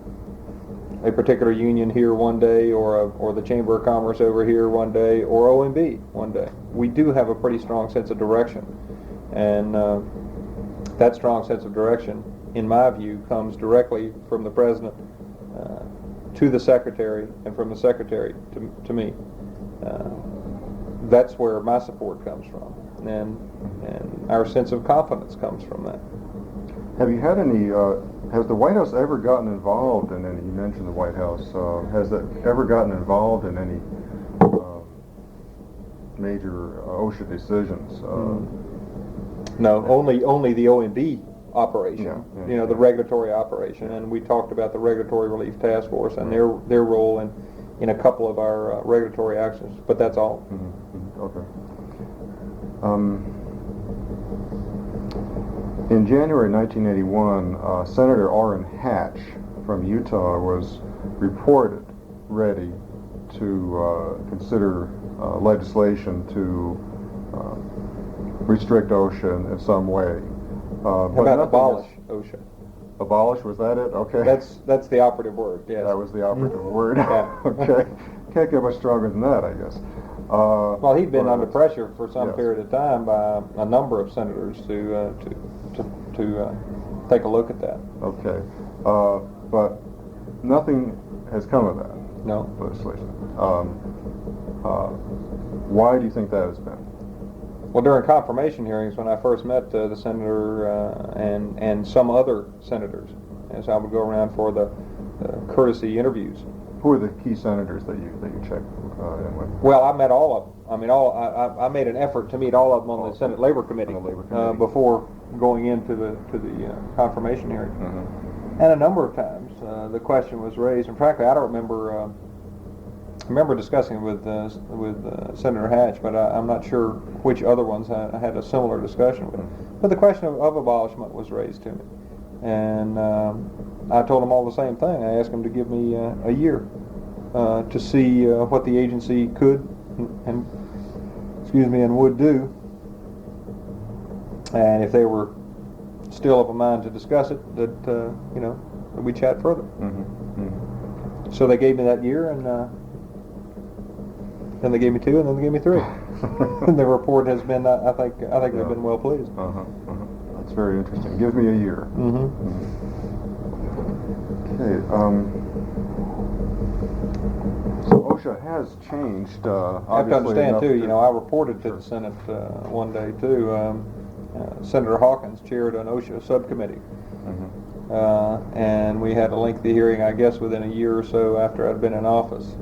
S2: particular union here one day, or the Chamber of Commerce over here one day, or OMB one day. We do have a pretty strong sense of direction, and that strong sense of direction, in my view, comes directly from the President to the Secretary, and from the Secretary to me. That's where my support comes from, and our sense of confidence comes from that.
S3: Have you had any, has the White House ever gotten involved in any, you mentioned the White House, has it ever gotten involved in any major OSHA decisions?
S2: No, only the OMB operation,
S3: Yeah.
S2: The regulatory operation, and we talked about the Regulatory Relief Task Force and their role in a couple of our regulatory actions, but that's all.
S3: Okay. In January 1981, Senator Orrin Hatch from Utah was reported ready to consider legislation to restrict OSHA in some way.
S2: How about abolish OSHA?
S3: Abolish, was that it? Okay.
S2: That's the operative word, yes.
S3: That was the operative word.
S2: Yeah.
S3: Okay. Can't get much stronger than that, I guess.
S2: Well, he'd been under pressure for some
S3: Yes.
S2: period of time by a number of senators to take a look at that.
S3: Okay. But nothing has come of that
S2: No.
S3: legislation. Why do you think that has been?
S2: Well, during confirmation hearings, when I first met the senator and some other senators, as I would go around for the courtesy interviews.
S3: Who are the key senators that you checked in with?
S2: Well, I met all of them. I mean, I made an effort to meet all of them on the Senate Labor Committee, before going into the confirmation hearing. And a number of times the question was raised, and frankly, I don't remember. I remember discussing it with Senator Hatch, but I'm not sure which other ones I had a similar discussion with. But the question of abolishment was raised to me, and I told him all the same thing. I asked him to give me a year to see what the agency could and would do, and if they were still of a mind to discuss it, that we chat further. So they gave me that year, and then they gave me 2, and then they gave me 3. And the report has been, I think they've been well pleased.
S3: That's very interesting. Give me a year. Okay. So OSHA has changed.
S2: I have to understand too. You know, I reported to the Senate one day too. Senator Hawkins chaired an OSHA subcommittee, and we had a lengthy hearing, I guess, within a year or so after I'd been in office,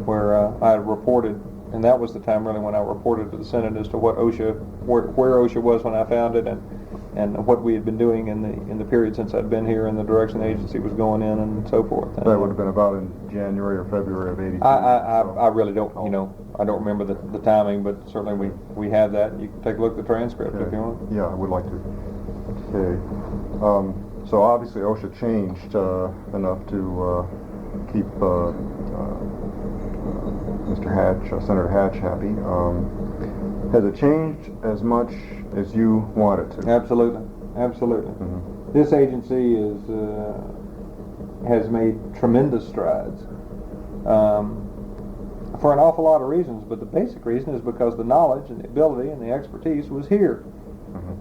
S2: where I reported, and that was the time really when I reported to the Senate as to what OSHA, where OSHA was when I found it, and what we had been doing in the period since I'd been here, and the direction the agency was going in, and so forth. And
S3: that would have been about in January or February of '82.
S2: I really don't, you know, I don't remember the timing, but certainly we have that. You can take a look at the transcript if you want.
S3: Yeah, I would like to. Okay. So obviously OSHA changed enough to keep Mr. Hatch, Senator Hatch, happy. Has it changed as much as you want it to?
S2: Absolutely, absolutely. This agency has made tremendous strides for an awful lot of reasons, but the basic reason is because the knowledge and the ability and the expertise was here.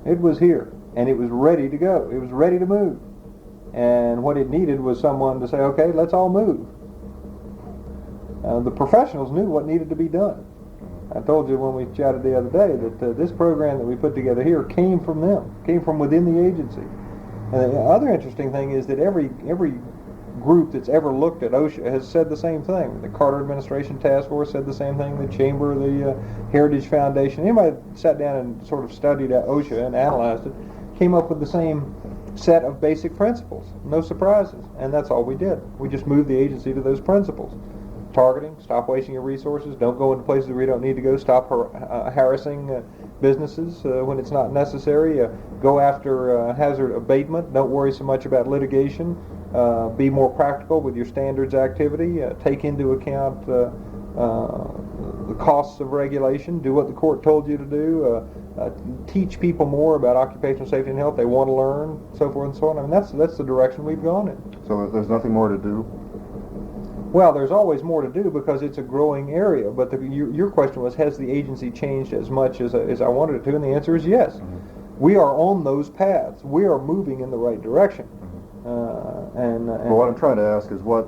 S2: It was here, and it was ready to go. It was ready to move. And what it needed was someone to say, okay, let's all move. The professionals knew what needed to be done. I told you when we chatted the other day that this program that we put together here came from them, came from within the agency. And the other interesting thing is that every group that's ever looked at OSHA has said the same thing. The Carter Administration Task Force said the same thing, the Chamber, the Heritage Foundation. Anybody that sat down and sort of studied OSHA and analyzed it came up with the same set of basic principles. No surprises. And that's all we did. We just moved the agency to those principles. Targeting, stop wasting your resources, don't go into places where you don't need to go, stop harassing businesses when it's not necessary, go after hazard abatement, don't worry so much about litigation, be more practical with your standards activity, take into account the costs of regulation, do what the court told you to do, teach people more about occupational safety and health, they want to learn, so forth and so on. I mean, that's the direction we've gone in.
S3: So there's nothing more to do?
S2: Well, there's always more to do because it's a growing area, but your question was, has the agency changed as much as I wanted it to, and the answer is yes. We are on those paths. We are moving in the right direction.
S3: Well, what I'm trying to ask is what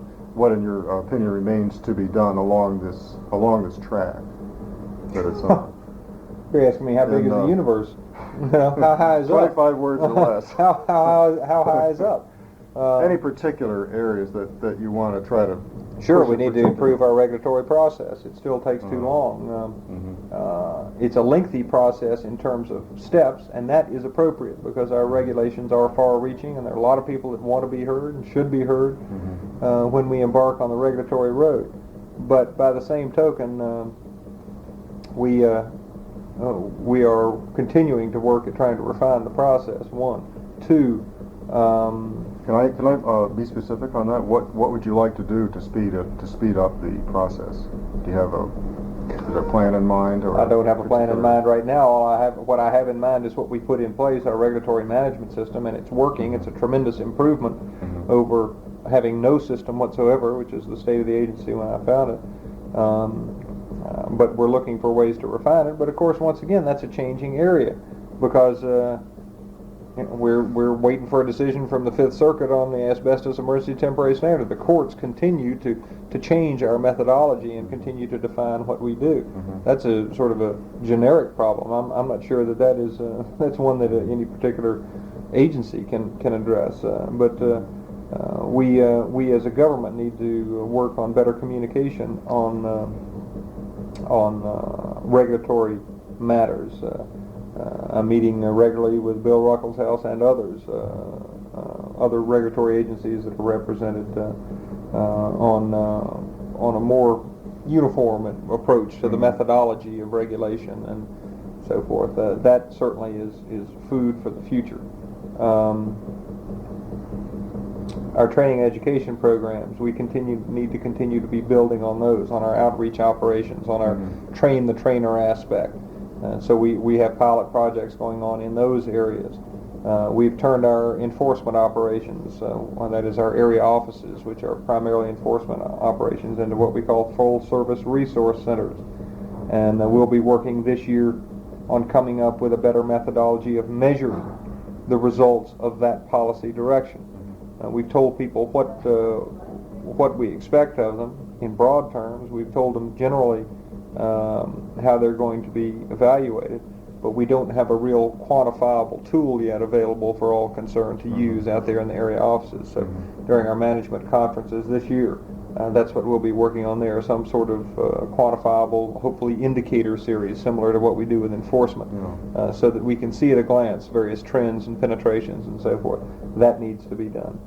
S3: in your opinion remains to be done along this track that it's on?
S2: You're asking me how big is the universe? How high is
S3: 25
S2: up?
S3: 25 words or less.
S2: How high is up?
S3: Any particular areas that you want to try to...
S2: Sure, we need to improve our regulatory process. It still takes too long. It's a lengthy process in terms of steps, and that is appropriate because our regulations are far-reaching, and there are a lot of people that want to be heard and should be heard when we embark on the regulatory road. But by the same token, we are continuing to work at trying to refine the process. One, two.
S3: Can I be specific on that? What would you like to do to speed up the process? Do you have a plan in mind? Or
S2: I don't have a plan in mind right now. What I have in mind is what we put in place, our regulatory management system, and it's working. It's a tremendous improvement over having no system whatsoever, which is the state of the agency when I found it. But we're looking for ways to refine it. But of course, once again, that's a changing area because we're waiting for a decision from the Fifth Circuit on the asbestos emergency temporary standard. The courts continue to change our methodology and continue to define what we do. That's a sort of a generic problem. I'm not sure that is that's one that any particular agency can address. But we as a government need to work on better communication on regulatory matters. I'm meeting regularly with Bill Ruckelshaus and others, other regulatory agencies that are represented on a more uniform approach to the methodology of regulation and so forth. That certainly is food for the future. Our training and education programs, we need to continue to be building on those, on our outreach operations, on our train the trainer aspect. So we have pilot projects going on in those areas. We've turned our enforcement operations, that is our area offices, which are primarily enforcement operations, into what we call full-service resource centers. And we'll be working this year on coming up with a better methodology of measuring the results of that policy direction. We've told people what we expect of them in broad terms. We've told them generally how they're going to be evaluated, but we don't have a real quantifiable tool yet available for all concerned to use out there in the area offices. So during our management conferences this year, that's what we'll be working on there, some sort of quantifiable, hopefully indicator series similar to what we do with enforcement, so that we can see at a glance various trends and penetrations and so forth. That needs to be done.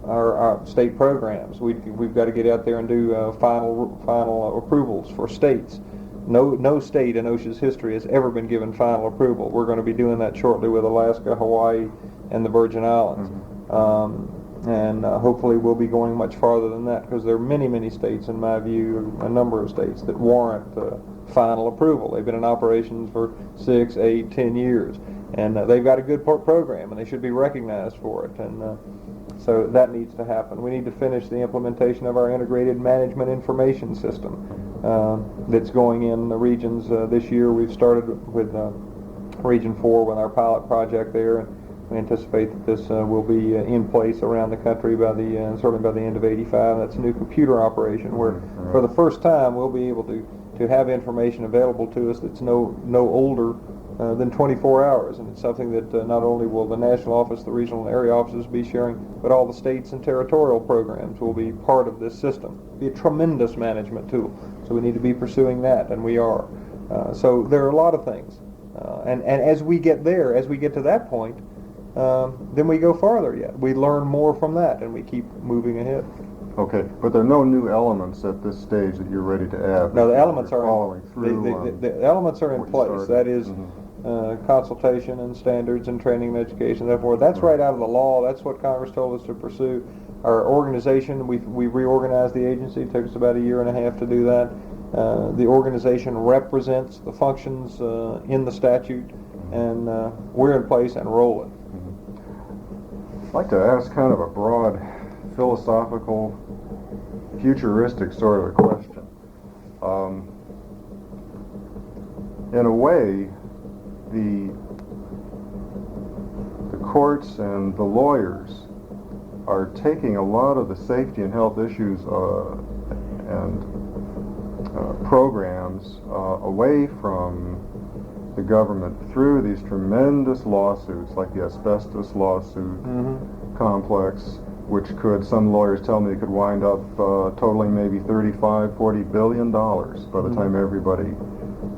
S2: Our state programs, we've got to get out there and do final approvals for states. No state in OSHA's history has ever been given final approval. We're going to be doing that shortly with Alaska, Hawaii, and the Virgin Islands. And hopefully we'll be going much farther than that, because there are many states, in my view, a number of states that warrant final approval. They've been in operations for 6, 8, 10 years, and they've got a good program, and they should be recognized for it. And so that needs to happen. We need to finish the implementation of our integrated management information system that's going in the regions this year. We've started with Region 4 with our pilot project there. We anticipate that this will be in place around the country by certainly by the end of '85. That's a new computer operation where, for the first time, we'll be able to have information available to us that's no older than 24 hours, and it's something that not only will the national office, the regional and area offices be sharing, but all the states and territorial programs will be part of this system. It'll be a tremendous management tool, so we need to be pursuing that, and we are. So there are a lot of things, and as we get there, as we get to that point, then we go farther yet. We learn more from that, and we keep moving ahead.
S3: Okay, but there are no new elements at this stage that you're ready to add?
S2: No, the elements are
S3: following through.
S2: The elements are in place. That is consultation and standards and training and education and so forth. That's right out of the law. That's what Congress told us to pursue. Our organization, we reorganized the agency. It took us about 1.5 years to do that. The organization represents the functions in the statute, and we're in place and rolling.
S3: I'd like to ask kind of a broad, philosophical, futuristic sort of a question. In a way, the courts and the lawyers are taking a lot of the safety and health issues and programs away from the government through these tremendous lawsuits, like the asbestos lawsuit complex, which some lawyers tell me could wind up totaling maybe $35-40 billion by the time everybody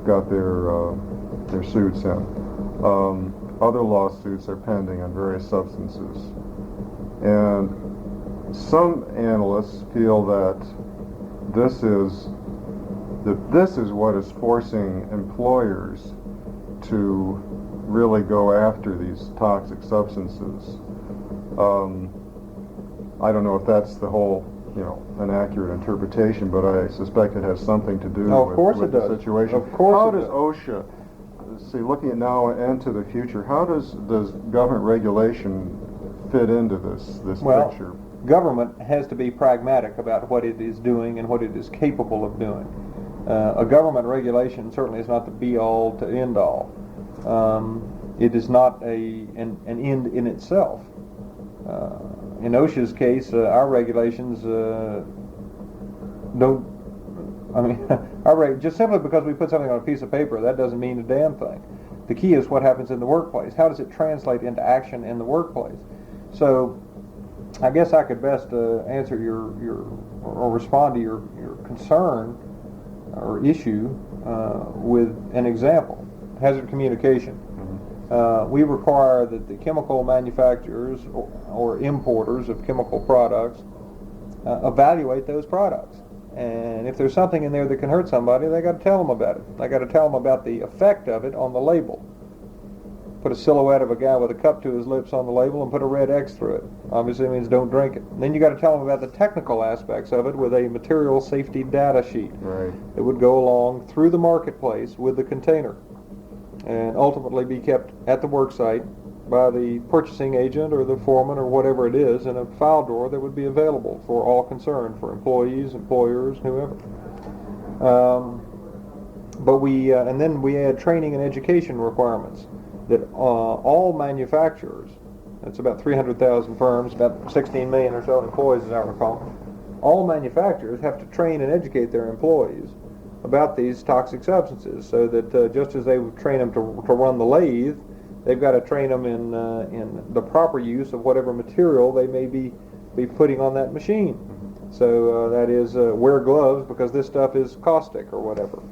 S3: got their suits in. Other lawsuits are pending on various substances, and some analysts feel that this is what is forcing employers to really go after these toxic substances. I don't know if that's the whole, an accurate interpretation, but I suspect it has something to do with the situation.
S2: Of course
S3: how
S2: it
S3: does
S2: does.
S3: OSHA, looking at now and to the future, how does government regulation fit into this picture?
S2: Government has to be pragmatic about what it is doing and what it is capable of doing. A government regulation certainly is not the be-all to end-all. It is not an end in itself. In OSHA's case, our regulations don't. Just simply because we put something on a piece of paper, that doesn't mean a damn thing. The key is what happens in the workplace. How does it translate into action in the workplace? So, I guess I could best answer or respond to your concern or issue with an example: hazard communication. We require that the chemical manufacturers or importers of chemical products evaluate those products. And if there's something in there that can hurt somebody, they got to tell them about it. They got to tell them about the effect of it on the label. Put a silhouette of a guy with a cup to his lips on the label and put a red X through it. Obviously it means don't drink it. And then you got to tell them about the technical aspects of it with a material safety data sheet that would go along through the marketplace with the container, and ultimately be kept at the work site by the purchasing agent or the foreman or whatever it is in a file drawer that would be available for all concerned, for employees, employers, whoever. And then we add training and education requirements. that all manufacturers, that's about 300,000 firms, about 16 million or so employees as I recall, all manufacturers have to train and educate their employees about these toxic substances, so that just as they would train them to run the lathe, they've got to train them in the proper use of whatever material they may be putting on that machine. So that is wear gloves because this stuff is caustic or whatever.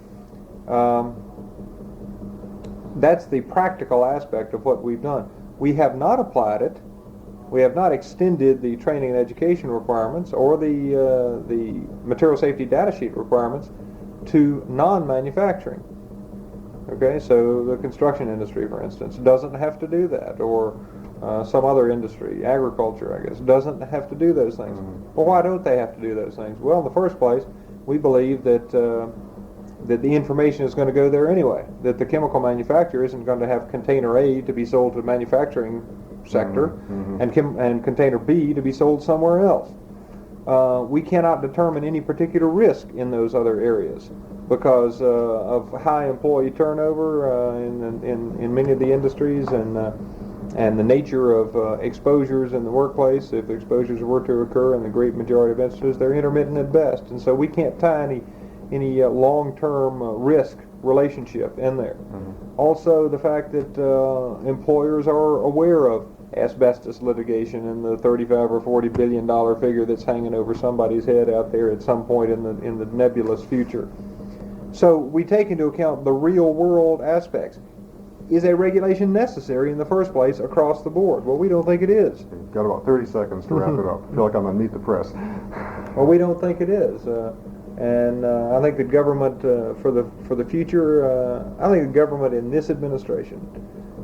S2: That's the practical aspect of what we've done. We have not applied it. We have not extended the training and education requirements or the material safety data sheet requirements to non-manufacturing. Okay, so the construction industry, for instance, doesn't have to do that, or some other industry, agriculture, I guess, doesn't have to do those things. Well, why don't they have to do those things? Well, in the first place, we believe that that the information is going to go there anyway, that the chemical manufacturer isn't going to have container A to be sold to the manufacturing sector and container B to be sold somewhere else. We cannot determine any particular risk in those other areas because of high employee turnover in many of the industries and the nature of exposures in the workplace. If exposures were to occur in the great majority of instances, they're intermittent at best, and so we can't tie any long-term risk relationship in there. Also, the fact that employers are aware of asbestos litigation and the 35 or 40 billion dollar figure that's hanging over somebody's head out there at some point in the nebulous future. So we take into account the real world aspects. Is a regulation necessary in the first place across the board? Well, we don't think it is.
S3: We've got about 30 seconds to wrap it up. I feel like I'm going to meet the press.
S2: Well, we don't think it is. And I think the government, for the future, I think the government in this administration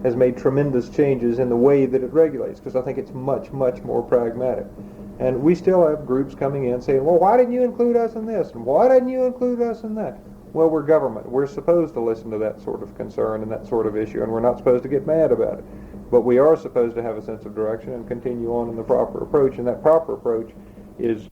S2: has made tremendous changes in the way that it regulates, because I think it's much, much more pragmatic. And we still have groups coming in saying, well, why didn't you include us in this? And why didn't you include us in that? Well, we're government. We're supposed to listen to that sort of concern and that sort of issue, and we're not supposed to get mad about it. But we are supposed to have a sense of direction and continue on in the proper approach, and that proper approach is